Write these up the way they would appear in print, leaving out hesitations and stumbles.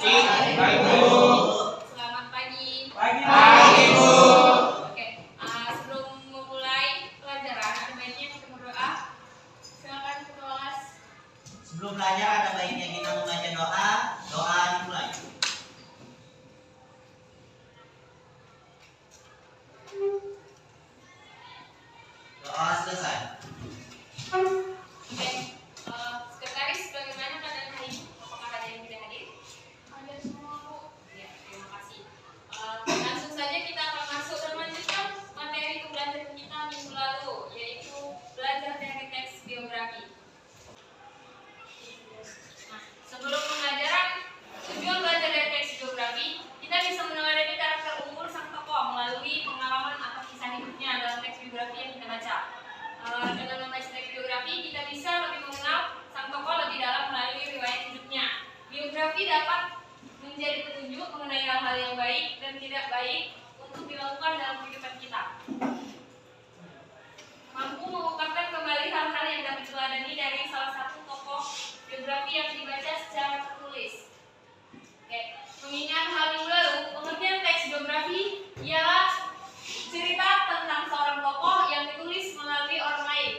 Baik, Bu. Selamat pagi. Pagi, Bu. Oke, sebelum memulai pelajaran, ada baiknya kita berdoa. Silakan kelas. Sebelum belajar ada baiknya kita membaca doa. Doa dimulai. Doa selesai. Oke, sekretaris, bagaimana keadaan hari ini? Apakah ada yang tidak hadir? Ada semua, Bu. Ya, terima kasih. Langsung saja kita akan masuk dan melanjutkan materi pembelajaran kita minggu lalu, yaitu belajar dari teks biografi. Nah, sebelum pembelajaran tujuan belajar dari teks biografi, kita bisa meneladani karakter unggul sang tokoh melalui pengalaman atau kisah hidupnya dalam teks biografi yang kita baca. Dengan membaca teks biografi, kita bisa lebih mengenal sang tokoh lebih dalam melalui riwayat hidupnya. Biografi dapat menjadi petunjuk mengenai hal-hal yang baik dan tidak baik untuk dilakukan dalam kehidupan kita. Mampu mengungkapkan kembali hal-hal yang dapat diteladani dari salah satu tokoh biografi yang dibaca secara tertulis. Oke, mengingat hal yang lalu, pengertian teks biografi ialah cerita tentang seorang tokoh yang ditulis melalui orang lain.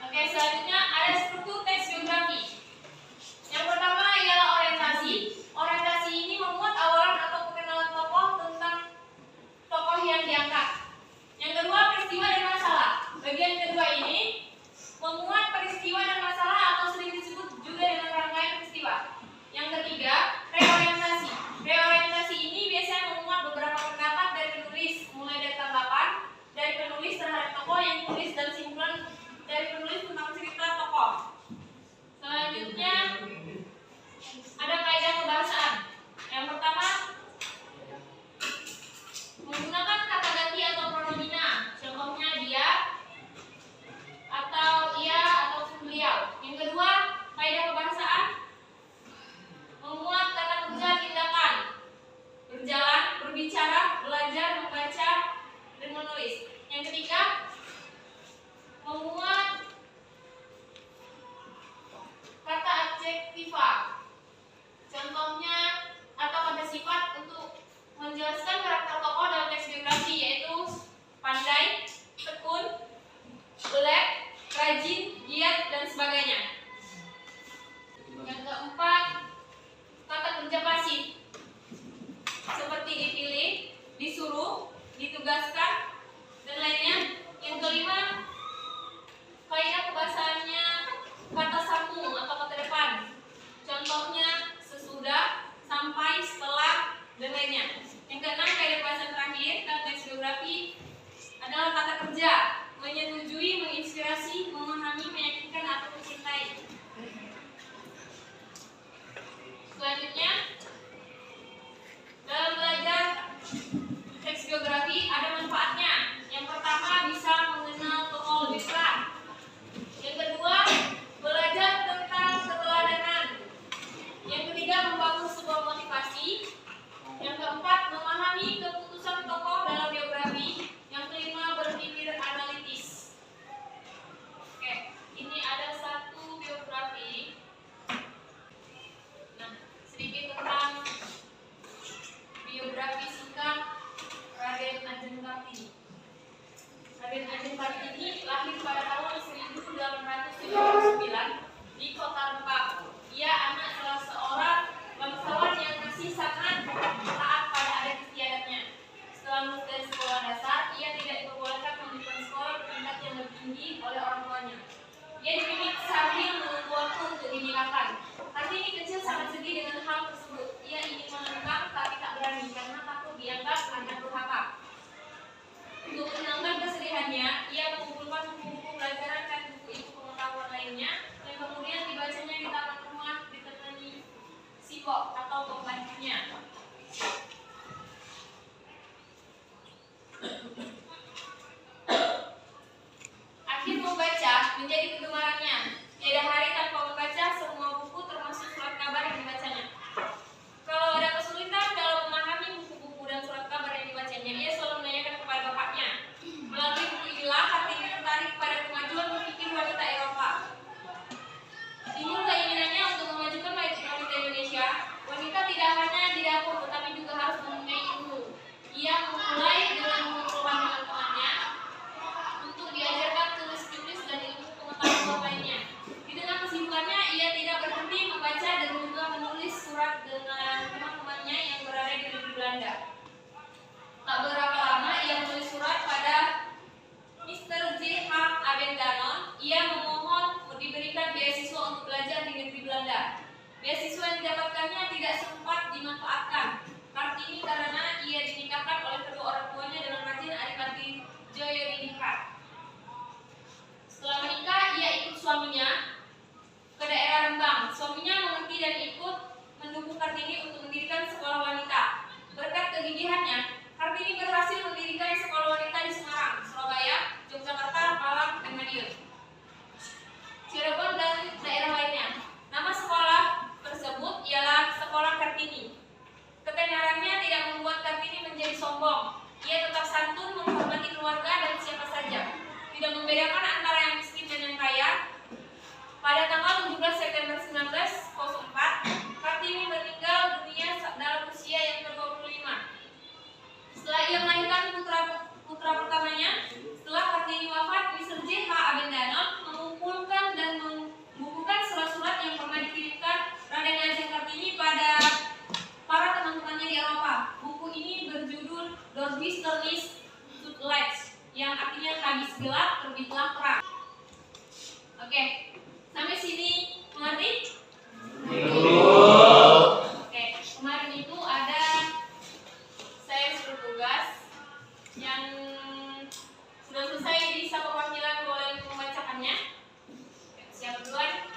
Oke, selanjutnya ada struktur teks biografi. Yang pertama ialah orientasi. Orientasi ini memuat awalan atau perkenalan tokoh tentang tokoh yang diangkat. Yang kedua, peristiwa dan masalah. Bagian kedua ini memuat peristiwa dan masalah atau sering disebut juga dengan rangkaian peristiwa. Yang ketiga, reorientasi. Reorientasi ini biasanya memuat beberapa pendapat dari penulis, mulai dari tanggapan dari penulis terhadap tokoh yang tulis dan simpulan dari penulis tentang cerita tokoh. Selanjutnya ada kaidah kebahasaan. Yang pertama, menggunakan kata ganti atau pronomina. Contohnya dia, atau ia, ataupun beliau. Yang kedua, kaidah kebahasaan memuat kata kerja tindakan, berjalan, berbicara, belajar, membaca, dan menulis. Yang ketiga, memuat kata adjektiva. Contohnya atau kata sifat untuk menjelaskan karakter tokoh dalam teks biografi, yaitu pandai, tekun, belek, rajin, giat, dan sebagainya. Yang keempat, kata kerja pasif seperti dipilih, disuruh, ditugaskan, dan lainnya. Yang kelima, kaidah kebahasaannya kata sambung atau kata depan. Contohnya sesudah, sampai, setelah, dan lainnya. Yang keenam, kaidah bahasa terakhir dalam teks biografi adalah kata kerja, menyetujui, menginspirasi, memahami, meyakinkan, atau mencintai. Selanjutnya, dalam belajar teks biografi ada manfaatnya. Yang pertama, bisa mengenal tokoh lebih terang. Yang kedua, belajar tentang keteladanan. Yang ketiga, membangun sebuah motivasi. Yang keempat, memahami keputusan tokoh dalam biografi. Yang kelima, berpikir analitis. Oke, ini ada satu biografi. Nah, sedikit tentang biografi singkat Raden Ajeng Kartini. Raden Ajeng Kartini lahir pada tahun 1879 di Kota Rempang. Ia anak salah seorang bangsawan yang masih sangat taat pada adat istiadatnya. Setelah lulus dari sekolah dasar, ia tidak diperbolehkan melanjutkan sekolah bertingkat yang lebih tinggi oleh orang tuanya. Ia dididik sambil menunggu waktu untuk dinikahkan. Kartini kecil sangat sedih dengan hal tersebut. Ia ingin menentang tapi tak berani karena takut dianggap anak durhaka. Untuk menenangkan kesedihannya, ia mengumpulkan buku-buku pelajaran dan buku ilmu pengetahuan lainnya yang kemudian dibacanya di taman rumah ditemani Sibok atau pembantunya. Akhir membaca menjadi kegemarannya. Tiada hari tanpa membaca semua buku termasuk surat kabar yang dibacanya. Kalau ada kesulitan dalam memahami buku-buku dan surat kabar yang dibacanya, ia selalu menanyakan kepada bapaknya. Melalui buku inilah Kartini tertarik pada kemajuan berpikir wanita Eropa. Timbul keinginannya untuk memajukan wanita Indonesia dimanfaatkan. Kartini karena ia dinikahkan oleh kedua orang tuanya dengan rajin Ari Kartijoyo Diningrat. Setelah menikah, ia ikut suaminya ke daerah Rembang. Suaminya mengerti dan ikut mendukung Kartini untuk mendirikan sekolah wanita. Berkat kegigihannya, Kartini berhasil mendirikan sekolah wanita di Semarang, Surabaya, Yogyakarta, Malang, dan Madiun, Cirebon, dan daerah lainnya. Nama sekolah tersebut ialah Sekolah Kartini. Ketenarannya tidak membuat Kartini menjadi sombong. Ia tetap santun, menghormati keluarga dan siapa saja. Tidak membedakan antara yang miskin dan yang kaya. Pada tanggal 17 September 1904, Kartini meninggal dunia dalam usia yang ke-25. Setelah ia melahirkan putra pertamanya, setelah Kartini wafat, Mr. J.H. Abendano mengumpulkan dan membukukan surat-surat yang pernah dikirimkan Raden Ajeng Kartini pada para teman-temannya di Eropa. Buku ini berjudul Dormis Turnis Lights, yang artinya habis gelap terbitlah terang. Oke, sampai sini mengerti? Oke, kemarin itu ada saya suruh tugas yang sudah selesai, bisa perwakilan boleh membacakannya. Siapa duluan?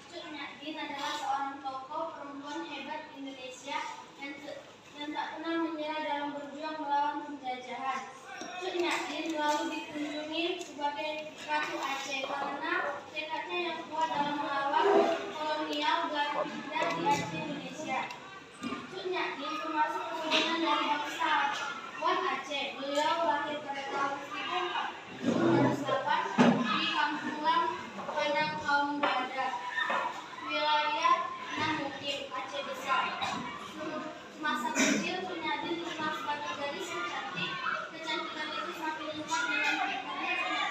Cut Nyak adalah seorang tokoh perempuan hebat Indonesia yang tak pernah menyerah dalam berjuang melawan penjajahan. Cut Nyak selalu dikunjungi sebagai Ratu Aceh karena tekadnya yang kuat dalam melawan kolonial Belanda di Aceh, Indonesia. Cut Nyak termasuk keturunan dari bangsa Wan Aceh. Beliau lahir pada tahun 1408 di Kampung Lam, Padang Kaum Bada, wilayah Namukim, Aceh Besar. Semasa kecil, Cut Nyak dikenal sebagai gadis yang cantik. Kecantikan itu semakin lengkap dengan pintarnya Cut Nyak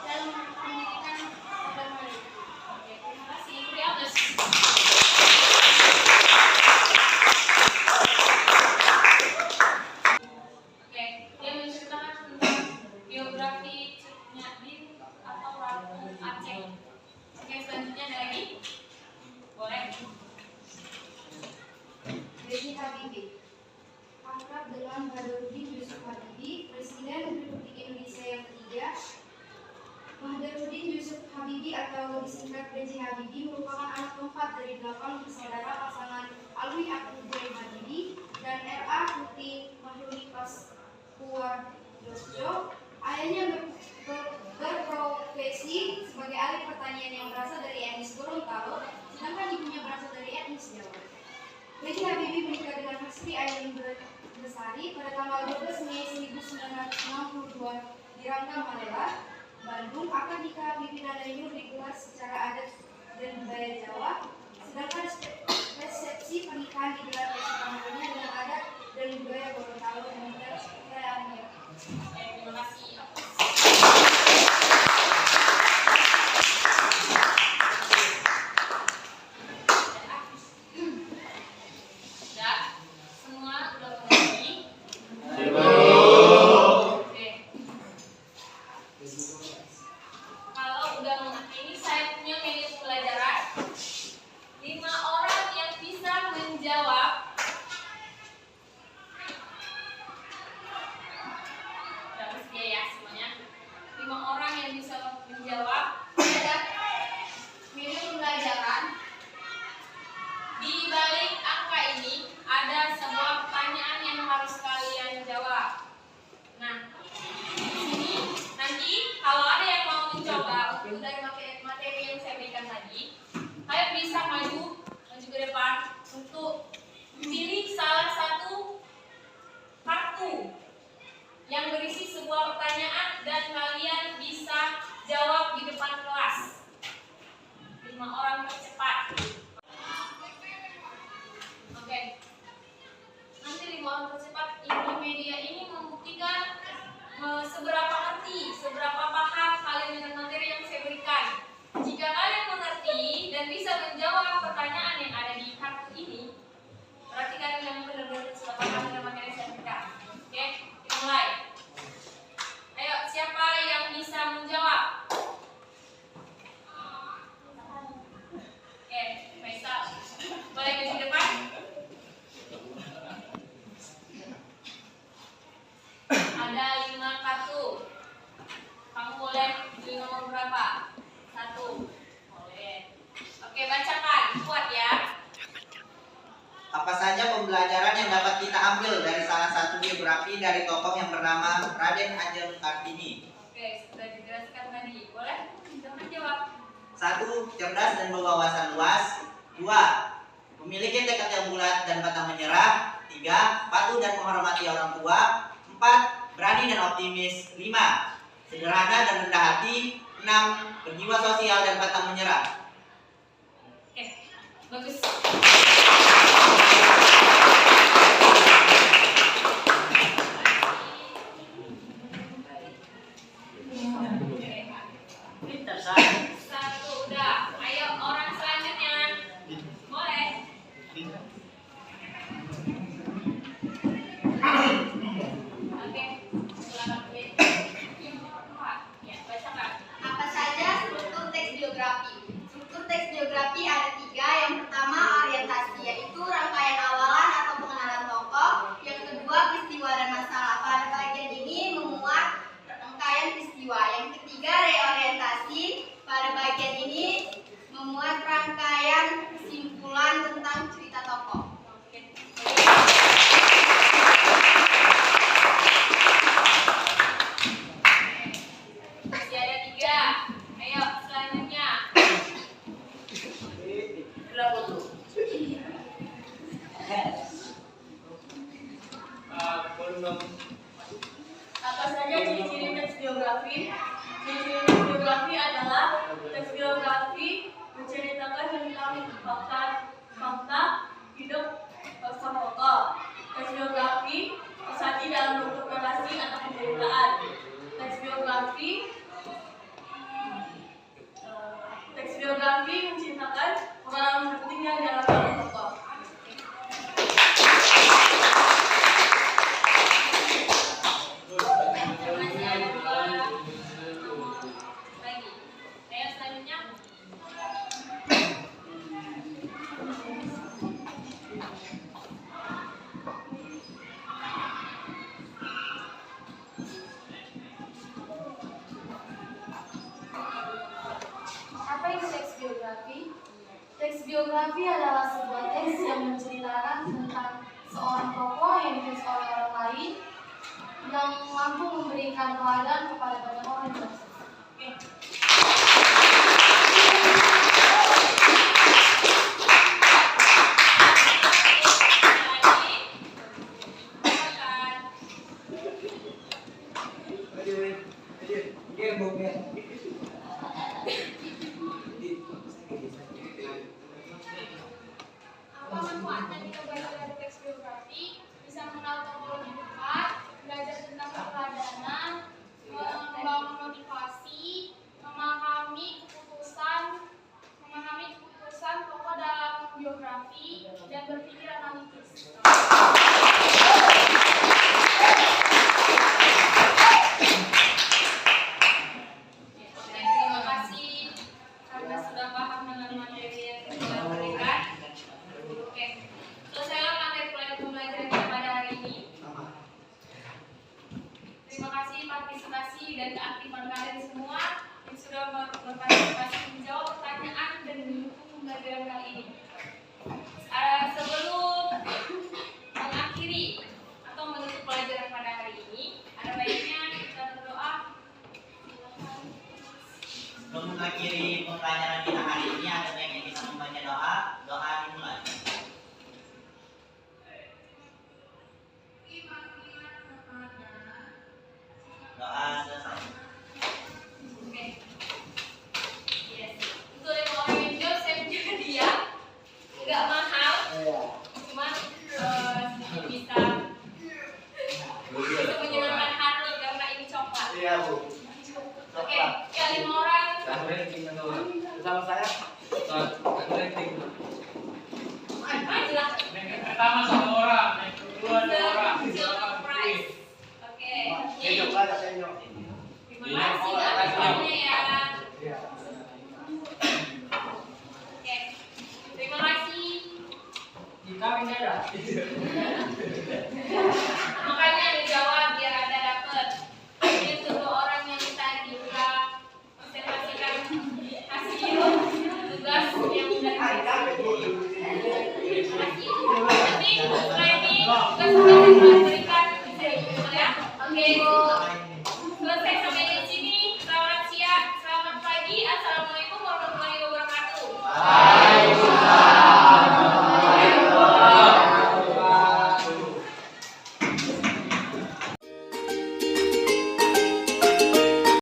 dalam pendidikan agama. Oke, terima kasih. Beri aplaus. Oke, dia menceritakan tentang biografi Cut Nyak atau Ratu Aceh. Oke, selanjutnya ada lagi? Boleh. B.J. Habibie, akrab dengan Badarudin Yusuf Habibie, Presiden Republik Indonesia yang ketiga. Badarudin Yusuf Habibie atau disingkat B.J. Habibie merupakan anak keempat dari 8 bersaudara pasangan Alwi Akbar Habibie dan R.A. Putih Mahyuni Paskuardojo. Ayahnya berprofesi sebagai ahli pertanian yang berasal dari etnis Gorontalo, sedangkan ibunya berasal dari etnis Jawa. B.J. Habibie menikah dengan Hasri Ainun Besari pada tanggal 12 Mei 1962 di Rangka Malela, Bandung. Akad nikah Habibie dan Ainun digelar secara adat dan budaya Jawa, sedangkan resepsi pernikahan digelar besok paginya dengan adat dan budaya Gorontalo dan model seperti Terima kasih. Sudah? Semua udah mengerti? Oke. Kalau udah mengerti ini, saya punya media pembelajaran 5 orang yang bisa menjawab. Udah bersedia ya semuanya? 5 orang yang bisa menjawab. Ada media pembelajaran. Di balik angka ini ada sebuah pertanyaan yang harus kalian jawab. Nah, di sini nanti kalau ada yang mau mencoba untuk dari materi yang saya berikan tadi, kalian bisa maju ke depan untuk pilih salah satu kartu yang berisi sebuah pertanyaan dan kalian bisa jawab di depan kelas. 5 orang tercepat. Oke. Nanti 5 orang tercepat ini media ini membuktikan seberapa ngerti, seberapa paham kalian dengan materi yang saya berikan. Jika kalian mengerti dan bisa menjawab pertanyaan yang ada di kartu ini, berarti kalian yang benar-benar sudah paham dengan materi yang saya berikan. Oke, kita mulai. Ayo Ada 5 kartu. Kamu boleh pilih nomor berapa? 1. Boleh. Oke, bacakan. Kuat ya. Apa saja pembelajaran yang dapat kita ambil dari salah satu biografi dari tokoh yang bernama Raden Ajeng Kartini? Oke, sudah dijelaskan tadi. Boleh? Jangan jawab. 1. Cerdas dan berwawasan luas. 2. Memiliki tekad yang bulat dan pantang menyerah. 3. Patuh dan menghormati orang tua. 4. Berani dan optimis. 5. Sederhana dan rendah hati. 6. Berjiwa sosial dan pantang menyerah. Oke, bagus. Satu udah. Ayo orang selanjutnya. Boleh. Oke. Silakan pilih. Ya, bacakan. Apa saja struktur teks biografi? Struktur teks biografi ada 3. Yang pertama orientasi, yaitu rangkaian awalan atau pengenalan tokoh. Yang kedua peristiwa dan masalah. Pada bagian ini memuat rangkaian peristiwa. Yang ketiga reorientasi. Pada bagian ini memuat rangkaian kesimpulan tentang cerita tokoh. Oke. Masih ada 3. Ayo selanjutnya. Apa saja ciri-ciri teks biografi? Ciri-ciri teks biografi adalah teks biografi menceritakan tentang fakta hidup sang tokoh. Teks biografi tersaji dalam bentuk narasi atau pemberitaan. Teks biografi menceritakan pengalaman penting yang dialami tokoh. Masih ada 2 nomor lagi. Ayo selanjutnya. Apa itu teks biografi? Teks biografi adalah sebuah teks yang menceritakan tentang seorang tokoh yang ditulis oleh orang lain yang mampu memberikan teladan kepada banyak orang yang bersaksi. Oke. Apa manfaatnya kita belajar dari teks biografi? Bisa mengenal tokoh lebih dekat, belajar tentang keteladanan, membangun motivasi, memahami keputusan tokoh dalam biografi, dan berpikir analitis. Terima kasih karena sudah paham dengan materi yang kita berikan. Oke, selesailah materi pembelajaran kita pada hari ini. Terima kasih partisipasi dan keaktifan kalian semua yang sudah berpartisipasi menjawab pertanyaan dan mendukung pembelajaran kali ini. Sebelum mengakhiri atau menutup pelajaran pada hari ini, ada baiknya kita berdoa. Sebelum mengakhiri pembelajaran kita hari ini, ada baiknya kita membaca doa. Doa dimulai. Doa selesai. Oke. Yes. Untuk 5 orang yang jawab, saya punya hadiah. Nggak mahal. Cuman sedikit bisa menyenangkan hati karena ini coklat. Iya, Bu. Oke, ya 5 orang. Bersama saya. Majulah. Pertama 1 orang, yang kedua 2 orang. Silver prize. Oke. Yuk, ada yuk. Terima kasih atas ya. Iya. Oke. Terima kasih. Kita ini ada. Makanya dijawab biar Anda dapat. Tapi setelah ini tugas